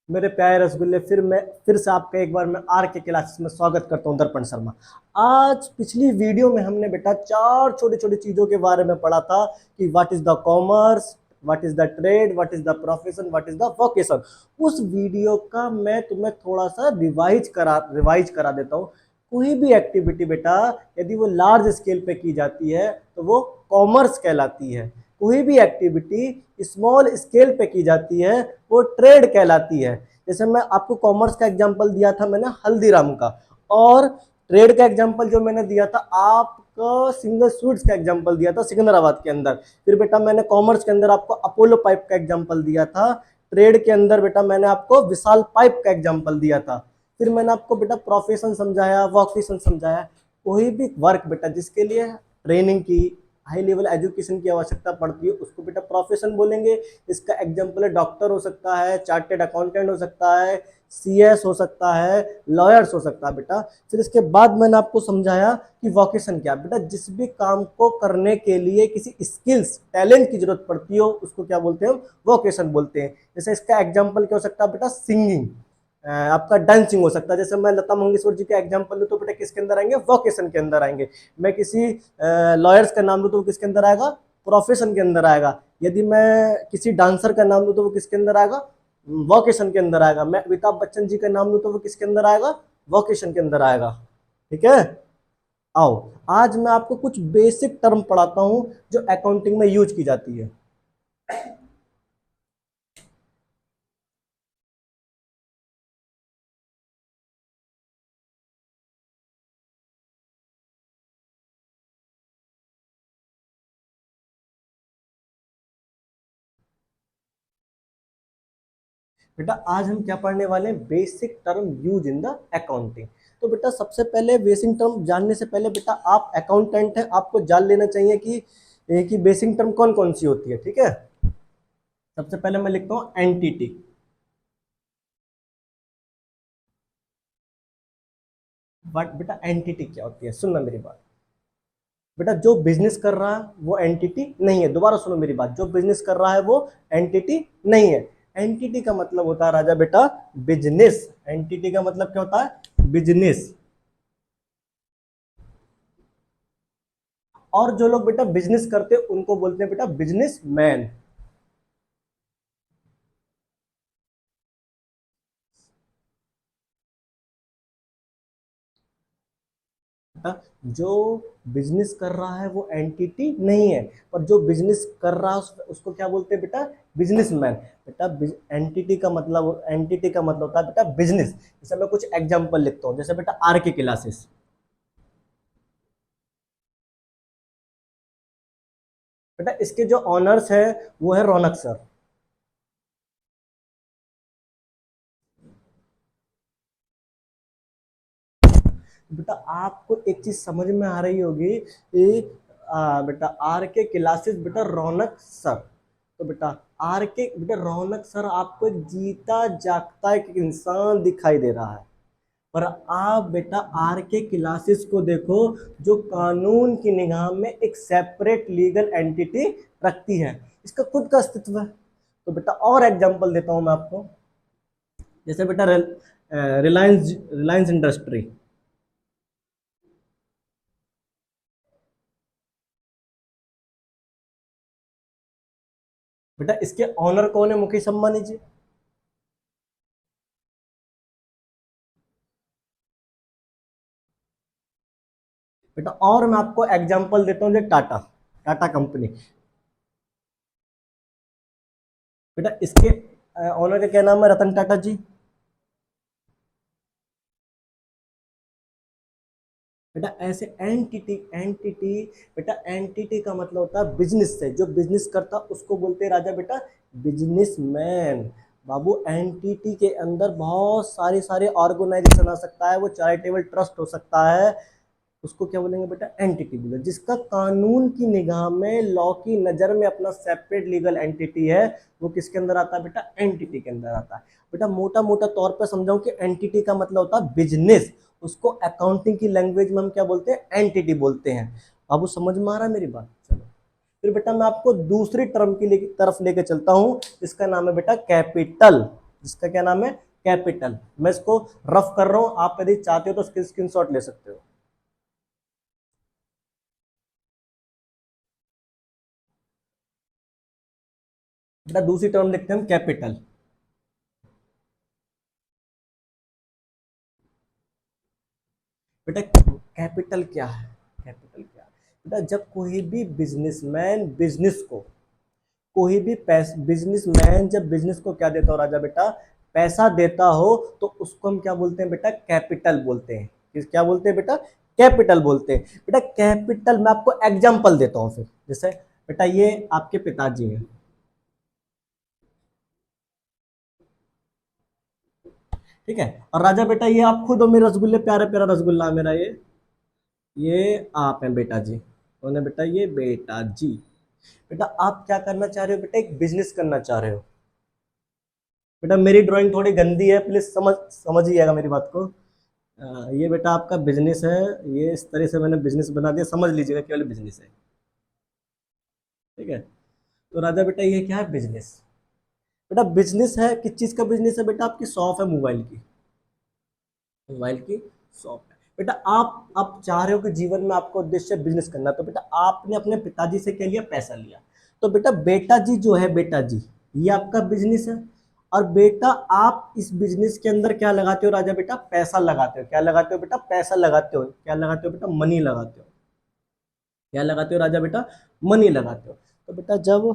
मेरे प्यारे रसगुल्ले, फिर से आपका एक बार मैं आर के क्लासेस में स्वागत करता हूं, दर्पण शर्मा। आज पिछली वीडियो में हमने बेटा चार छोटी छोटी चीजों के बारे में पढ़ा था कि what is the commerce, what is the trade, what is the profession, what is the vocation. उस वीडियो का मैं तुम्हें थोड़ा सा रिवाइज करा देता हूँ। कोई भी एक्टिविटी बेटा यदि वो लार्ज स्केल पे की जाती है तो वो कॉमर्स कहलाती है। कोई भी एक्टिविटी स्मॉल स्केल पे की जाती है वो ट्रेड कहलाती है। जैसे मैं आपको कॉमर्स का एग्जांपल दिया था मैंने हल्दीराम का, और ट्रेड का एग्जांपल जो मैंने दिया था आपका सिंगल स्वीट्स का एग्जांपल दिया था सिकंदराबाद के अंदर। फिर बेटा मैंने कॉमर्स के अंदर आपको अपोलो पाइप का एग्जांपल दिया था। ट्रेड के अंदर बेटा मैंने आपको विशाल पाइप का एग्जांपल दिया था। फिर मैंने आपको बेटा प्रोफेशन समझाया, वोकेशन समझाया। कोई भी वर्क बेटा जिसके लिए ट्रेनिंग की, हाई लेवल एजुकेशन की आवश्यकता पड़ती है उसको बेटा प्रोफेशन बोलेंगे। इसका एग्जांपल है डॉक्टर हो सकता है, चार्टेड अकाउंटेंट हो सकता है, सीएस हो सकता है, लॉयर्स हो सकता है बेटा। फिर इसके बाद मैंने आपको समझाया कि वोकेशन क्या बेटा, जिस भी काम को करने के लिए किसी स्किल्स टैलेंट की जरूरत पड़ती हो उसको क्या बोलते हैं, वोकेशन बोलते हैं। जैसे इसका एग्जाम्पल क्या हो सकता है बेटा, सिंगिंग, आपका डांसिंग हो सकता है। जैसे मैं लता मंगेशकर जी का एग्जांपल लूँ तो बेटा किसके अंदर आएंगे, वोकेशन के अंदर आएंगे। मैं किसी लॉयर्स का नाम लूँ तो वो किसके अंदर आएगा, प्रोफेशन के अंदर आएगा। यदि मैं किसी डांसर का नाम लूँ तो वो किसके अंदर आएगा, वोकेशन के अंदर आएगा। मैं अमिताभ बच्चन जी का नाम लूँ तो वो किसके अंदर आएगा, वोकेशन के अंदर आएगा। ठीक है। आओ आज मैं आपको कुछ बेसिक टर्म पढ़ाता हूँ जो अकाउंटिंग में यूज की जाती है। बेटा आज हम क्या पढ़ने वाले हैं, basic term use in the accounting. तो बेटा सबसे पहले बेसिक टर्म जानने से पहले बेटा आप अकाउंटेंट हैं, आपको जान लेना चाहिए कि बेसिक टर्म कौन कौन सी होती है। ठीक है। सबसे पहले मैं लिखता हूँ एंटिटी। बट बेटा एंटिटी क्या होती है, सुनना मेरी बात। बेटा जो बिजनेस कर रहा है वो एंटिटी नहीं है। दोबारा सुनो मेरी बात, जो बिजनेस कर रहा है वो एंटिटी नहीं है। एंटिटी का मतलब होता है राजा बेटा बिजनेस। एंटिटी का मतलब क्या होता है, बिजनेस। और जो लोग बेटा बिजनेस करते हैं उनको बोलते हैं बेटा बिजनेस मैन। जो बिजनेस कर रहा है वो एंटिटी नहीं है, पर जो बिजनेस कर रहा है उसको क्या बोलते हैं बेटा, बिजनेसमैन। बेटा एंटिटी का मतलब होता है बेटा बिजनेस। जैसे मैं कुछ एग्जांपल लिखता हूँ, जैसे बेटा आर के क्लासेस। बेटा इसके जो ऑनर्स है वो है रौनक सर। बेटा आपको एक चीज समझ में आ रही होगी कि बेटा आर के क्लासेस बेटा रौनक सर। तो बेटा आर के बेटा रौनक सर आपको एक जीता जागता एक इंसान दिखाई दे रहा है, पर आप बेटा आर के क्लासेस को देखो जो कानून की निगाह में एक सेपरेट लीगल एंटिटी रखती है, इसका खुद का अस्तित्व है। तो बेटा और एग्जांपल देता हूं मैं आपको। जैसे बेटा रिलायंस रिलायंस इंडस्ट्री। बेटा इसके ऑनर कौन है, मुकेश अंबानी जी। बेटा और मैं आपको एग्जांपल देता हूँ जो टाटा, टाटा कंपनी। बेटा इसके ऑनर का क्या नाम है, रतन टाटा जी। बेटा ऐसे एंटिटी एंटिटी बेटा एंटिटी का मतलब होता है बिजनेस से, जो बिजनेस करता उसको बोलते हैं राजा बेटा बिजनेसमैन। बाबू एंटिटी के अंदर बहुत सारे सारे ऑर्गेनाइजेशन आ सकता है, वो चैरिटेबल ट्रस्ट हो सकता है, उसको क्या बोलेंगे बेटा एंटिटी बोले। जिसका कानून की निगाह में, लॉ की नज़र में अपना सेपरेट लीगल एंटिटी है, वो किसके अंदर आता है बेटा, एंटिटी के अंदर आता है। बेटा मोटा मोटा तौर पे समझाऊं कि एंटिटी का मतलब होता है बिजनेस, उसको अकाउंटिंग की लैंग्वेज में हम क्या बोलते हैं, एंटिटी बोलते हैं। अब वो समझ में आ रहा है मेरी बात। चलो फिर बेटा मैं आपको दूसरी टर्म की तरफ लेके चलता हूं, इसका नाम है बेटा कैपिटल। जिसका क्या नाम है, कैपिटल। मैं इसको रफ कर रहा हूं, आप यदि चाहते हो तो इसकी स्क्रीनशॉट ले सकते हो। बेटा दूसरी टर्म लिखते हैं हम कैपिटल। बेटा कैपिटल क्या है, कैपिटल क्या है? बेटा जब कोई भी बिजनेसमैन बिजनेस को, कोई भी बिजनेसमैन जब बिजनेस को क्या देता हो राजा बेटा, पैसा देता हो, तो उसको हम क्या बोलते हैं बेटा, कैपिटल बोलते हैं। क्या बोलते हैं बेटा, कैपिटल बोलते हैं। बेटा कैपिटल, मैं आपको एग्जांपल देता हूं फिर। जैसे बेटा ये आपके पिताजी हैं, ठीक है, और राजा बेटा ये आप खुद हो, मेरे रसगुल्ले, प्यारा प्यारा रसगुल्ला है मेरा ये आप हैं बेटा जी, उन्हें बेटा ये बेटा जी। बेटा आप क्या करना चाह रहे हो बेटा, एक बिजनेस करना चाह रहे हो। बेटा मेरी ड्राइंग थोड़ी गंदी है, प्लीज समझिएगा मेरी बात को। ये बेटा आपका बिजनेस है, ये इस तरह से मैंने बिजनेस बना दिया, समझ लीजिएगा केवल बिजनेस है, ठीक है। तो राजा बेटा ये क्या है, बिजनेस। बेटा बिजनेस है, किस चीज का बिजनेस है बेटा, आपकी शॉप है मोबाइल की, मोबाइल की शॉप है। बेटा आप चाह रहे हो कि जीवन में आपका उद्देश्य बिजनेस करना, तो बेटा आपने अपने पिताजी से क्या लिया, पैसा लिया। तो बेटा जी जो है, बेटा जी ये आपका बिजनेस है। और बेटा आप इस बिजनेस के अंदर क्या लगाते हो राजा बेटा, पैसा लगाते हो। क्या लगाते हो बेटा, पैसा लगाते हो। क्या लगाते हो बेटा, मनी लगाते हो। क्या लगाते हो राजा बेटा, मनी लगाते हो। तो बेटा जब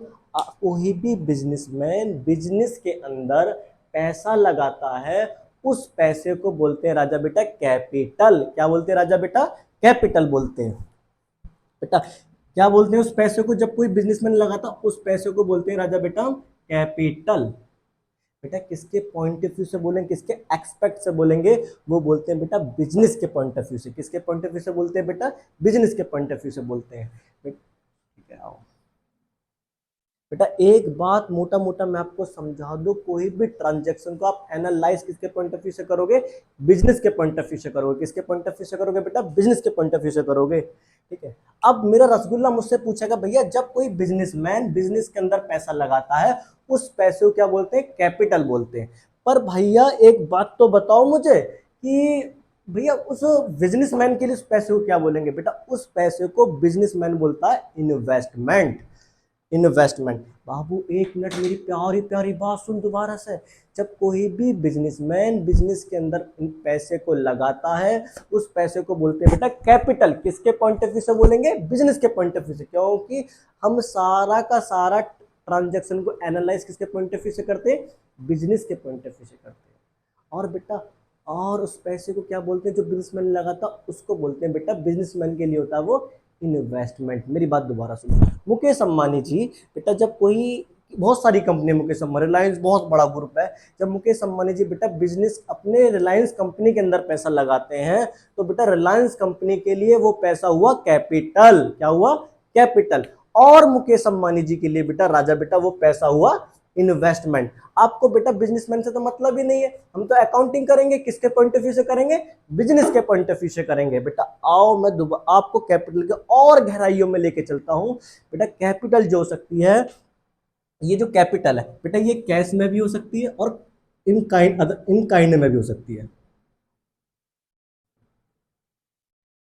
कोई भी बिजनेसमैन बिजनेस के अंदर पैसा लगाता है, उस पैसे को बोलते हैं राजा बेटा कैपिटल। क्या बोलते हैं राजा बेटा, कैपिटल बोलते हैं। बेटा क्या बोलते हैं उस पैसे को, जब कोई बिजनेसमैन लगाता उस पैसे को बोलते हैं राजा बेटा कैपिटल। बेटा किसके पॉइंट ऑफ व्यू से बोलेंगे, किसके एक्सपेक्ट से बोलेंगे, वो बोलते हैं बेटा बिजनेस के पॉइंट ऑफ व्यू से। किसके पॉइंट ऑफ व्यू से बोलते हैं बेटा, बिजनेस के पॉइंट ऑफ व्यू से बोलते हैं। ठीक है, आओ बेटा एक बात मोटा मोटा मैं आपको समझा दूं, कोई भी ट्रांजैक्शन को आप एनालाइज किसके पॉइंट ऑफ व्यू से करोगे, बिजनेस के पॉइंट ऑफ व्यू से करोगे। किसके पॉइंट ऑफ व्यू से करोगे बेटा, बिजनेस के पॉइंट ऑफ व्यू से करोगे, ठीक है। अब मेरा रसगुल्ला मुझसे पूछेगा भैया जब कोई बिजनेसमैन बिजनेस के अंदर पैसा लगाता है, उस पैसे को क्या बोलते हैं, कैपिटल बोलते हैं। पर भैया एक बात तो बताओ मुझे कि भैया उस बिजनेसमैन के लिए उस पैसे को क्या बोलेंगे बेटा, उस पैसे को बिजनेसमैन बोलता है इन्वेस्टमेंट। इन्वेस्टमेंट। बाबू एक मिनट मेरी प्यारी प्यारी बात सुन दोबारा से। जब कोई भी बिजनेसमैन बिजनेस के अंदर इन पैसे को लगाता है, उस पैसे को बोलते हैं बेटा कैपिटल। किसके पॉइंट ऑफ व्यू से बोलेंगे, बिजनेस के पॉइंट ऑफ व्यू से, क्योंकि हम सारा का सारा ट्रांजैक्शन को एनालाइज किसके पॉइंट ऑफ व्यू से करते हैं, बिजनेस के पॉइंट ऑफ व्यू से करते हैं। और बेटा और उस पैसे को क्या बोलते हैं, जो बिजनेसमैन लगाता उसको बोलते हैं बेटा, बिजनेसमैन के लिए होता है वो इन्वेस्टमेंट। मेरी बात दोबारा सुनो, मुकेश अंबानी जी बेटा जब कोई, बहुत सारी कंपनी, मुकेश अंबानी, रिलायंस बहुत बड़ा ग्रुप है, जब मुकेश अंबानी जी बेटा बिजनेस अपने रिलायंस कंपनी के अंदर पैसा लगाते हैं, तो बेटा रिलायंस कंपनी के लिए वो पैसा हुआ कैपिटल। क्या हुआ, कैपिटल। और मुकेश अंबानी जी के लिए बेटा राजा बेटा वो पैसा हुआ इन्वेस्टमेंट। आपको बेटा बिजनेसमैन से तो मतलब ही नहीं है, हम तो अकाउंटिंग करेंगे, किसके पॉइंट ऑफ व्यू से करेंगे, बिजनेस के पॉइंट ऑफ व्यू से करेंगे। बेटा आओ मैं आपको कैपिटल के और गहराइयों में लेके चलता हूं। बेटा कैपिटल जो हो सकती है, ये जो कैपिटल है बेटा, ये कैश में भी हो सकती है और इन काइंड में भी हो सकती है।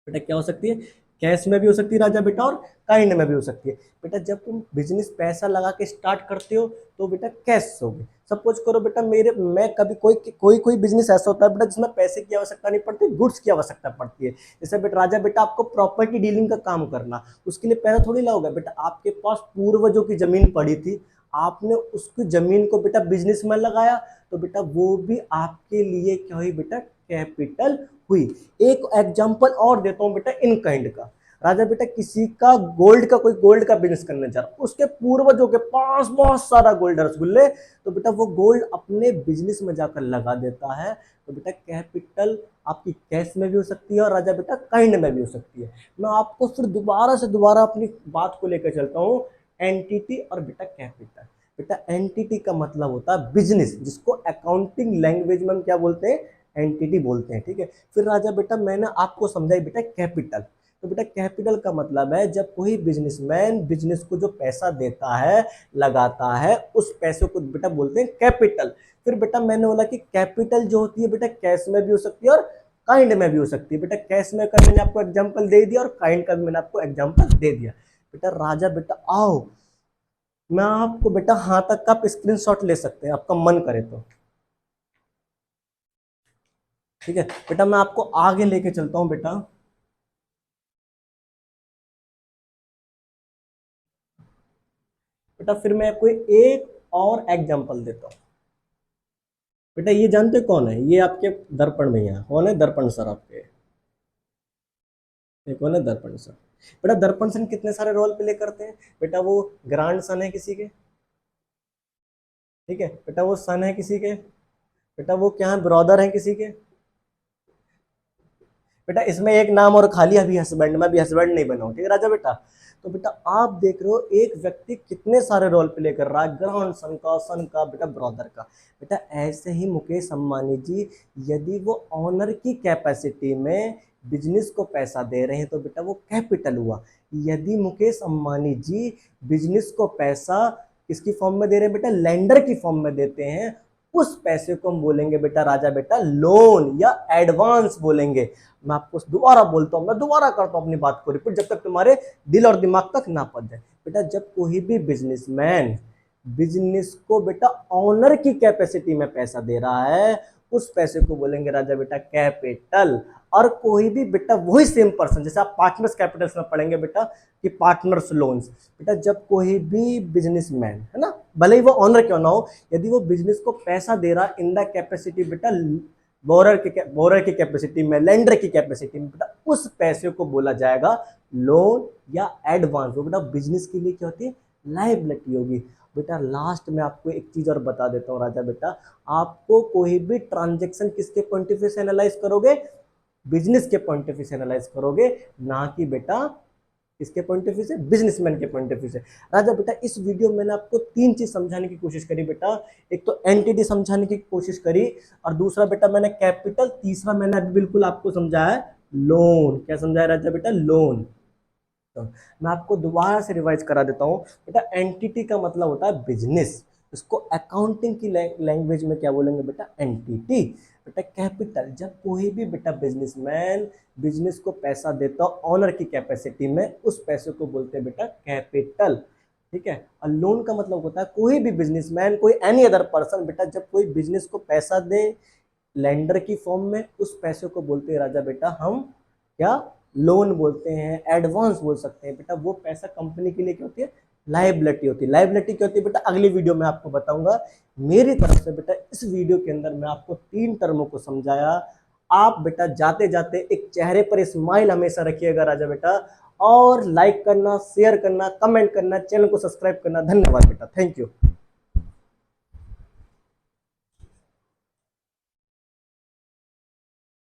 बेटा क्या हो सकती है, कैश में भी हो सकती है राजा बेटा, और काइंड में भी हो सकती है। बेटा जब तुम बिजनेस पैसा लगा के स्टार्ट करते हो तो बेटा कैश होगी। सपोज करो बेटा मैं कभी कोई बिजनेस ऐसा होता है बेटा जिसमें पैसे की आवश्यकता नहीं पड़ती, गुड्स की आवश्यकता पड़ती है। जैसे बेटा राजा बेटा आपको प्रॉपर्टी डीलिंग का काम करना, उसके लिए पैसा थोड़ी लाओगे बेटा, आपके पास पूर्वजों की जमीन पड़ी थी, आपने उसकी जमीन को बेटा बिजनेस में लगाया, तो बेटा वो भी आपके लिए क्या हुई बेटा, कैपिटल हुई। एक एग्जांपल और देता हूं बेटा इन काइंड का। राजा बेटा किसी का कोई गोल्ड का बिजनेस करने जा रहा, उसके पूर्वजों के पास बहुत सारा गोल्ड है, रसगुल्ले, तो बेटा वो गोल्ड अपने बिजनेस में जाकर लगा देता है। तो बेटा कैपिटल आपकी कैश में भी हो सकती है और राजा बेटा काइंड में भी हो सकती है। मैं आपको फिर दोबारा से दोबारा अपनी बात को लेकर चलता हूँ, एंटिटी और बेटा कैपिटल। बेटा एंटिटी का मतलब होता है बिजनेस, जिसको अकाउंटिंग लैंग्वेज में हम क्या बोलते हैं, एंटिटी बोलते हैं, ठीक है। फिर राजा बेटा मैंने आपको समझाई बेटा कैपिटल। तो बेटा कैपिटल का मतलब है जब कोई बिजनेसमैन बिजनेस को जो पैसा देता है, लगाता है, उस पैसे को बेटा बोलते हैं कैपिटल। फिर बेटा मैंने बोला कि कैपिटल जो होती है बेटा कैश में भी हो सकती है और काइंड में भी हो सकती है। बेटा कैश में का मैंने आपको एग्जांपल दे दिया और काइंड का भी मैंने आपको एग्जांपल दे दिया। बेटा राजा बेटा आओ, मैं आपको बेटा हाँ तक का आप स्क्रीनशॉट ले सकते हैं आपका मन करे तो, ठीक है। बेटा मैं आपको आगे लेके चलता हूं बेटा। बेटा फिर मैं आपको एक और एग्जांपल देता हूं। बेटा ये जानते कौन है, ये आपके दर्पण भैया कौन है, दर्पण सर आपके, ये कौन है, दर्पण सर। बेटा दर्पण सर कितने सारे रोल प्ले करते हैं बेटा, वो ग्रांड सन है किसी के, ठीक है बेटा, वो सन है किसी के, बेटा वो क्या है, ब्रदर है किसी के। बेटा इसमें एक नाम और खाली, अभी हस्बैंड, मैं भी हस्बैंड नहीं बना हूं, ठीक है राजा बेटा। तो बेटा आप देख रहे हो एक व्यक्ति कितने सारे रोल प्ले कर रहा है, ग्रांड सन का बेटा, ब्रदर का। बेटा ऐसे ही मुकेश अंबानी जी यदि वो ऑनर की कैपेसिटी में बिजनेस को पैसा दे रहे हैं तो बेटा वो कैपिटल हुआ। यदि मुकेश अंबानी जी बिजनेस को पैसा किसकी फॉर्म में दे रहे हैं बेटा, लेंडर की फॉर्म में देते हैं, उस पैसे को हम बोलेंगे बेटा राजा बेटा लोन या एडवांस बोलेंगे। मैं आपको दोबारा बोलता हूं, मैं दोबारा करता हूं अपनी बात को रिपीट जब तक तुम्हारे दिल और दिमाग तक ना पहुंच जाए। बेटा जब कोई भी बिजनेसमैन बिजनेस को बेटा ऑनर की कैपेसिटी में पैसा दे रहा है, उस पैसे को बोलेंगे राजा बेटा कैपिटल। और कोई भी बेटा वही सेम पर्सन, जैसे आप पार्टनर्स कैपिटल्स में पढ़ेंगे बेटा कि पार्टनर्स लोन्स, बेटा जब कोई भी बिजनेसमैन है ना, भले ही वो ऑनर क्यों ना हो, यदि वो बिजनेस को पैसा दे रहा इन द कैपेसिटी बेटा बोरर की कैपेसिटी में, लेंडर की कैपेसिटी में, बेटा उस पैसे को बोला जाएगा लोन या एडवांस। वो बेटा बिजनेस के लिए क्या होती है, लायबिलिटी होगी। बेटा लास्ट में आपको एक चीज और बता देता हूँ राजा बेटा, आपको कोई भी ट्रांजेक्शन किसके पॉइंट ऑफ व्यू से एनालाइज करोगे, बिजनेस के पॉइंट ऑफ व्यू से एनालाइज करोगे, ना कि बेटा किसके पॉइंट ऑफ व्यू से, बिजनेसमैन के पॉइंट ऑफ व्यू से। राजा बेटा इस वीडियो में मैंने आपको तीन चीज समझाने की कोशिश करी बेटा, एक तो एंटिटी समझाने की कोशिश करी, और दूसरा बेटा मैंने कैपिटल, तीसरा मैंने अभी बिल्कुल आपको समझाया लोन। क्या समझाया राजा बेटा, लोन। तो मैं आपको दोबारा से रिवाइज करा देता हूँ बेटा, एंटिटी का मतलब होता है बिजनेस, इसको अकाउंटिंग की लैंग्वेज में क्या बोलेंगे बेटा, एंटिटी। बेटा कैपिटल जब कोई भी बेटा बिजनेसमैन बिजनेस को पैसा देता ऑनर की कैपेसिटी में, उस पैसे को बोलते हैं बेटा कैपिटल, ठीक है। और लोन का मतलब होता है कोई भी बिजनेसमैन, कोई एनी अदर पर्सन बेटा जब कोई बिजनेस को पैसा दे लेंडर की फॉर्म में, उस पैसे को बोलते हैं राजा बेटा हम क्या, लोन बोलते हैं, एडवांस बोल सकते हैं। बेटा वो पैसा कंपनी के लिए क्या होती है, लायबिलिटी होती है। लायबिलिटी क्या होती है बेटा, अगली वीडियो में आपको बताऊंगा। मेरी तरफ से बेटा इस वीडियो के अंदर मैं आपको तीन टर्मों को समझाया। आप बेटा जाते जाते एक चेहरे पर स्माइल हमेशा रखिएगा राजा बेटा, और लाइक करना, शेयर करना, कमेंट करना, चैनल को सब्सक्राइब करना। धन्यवाद बेटा, थैंक यू।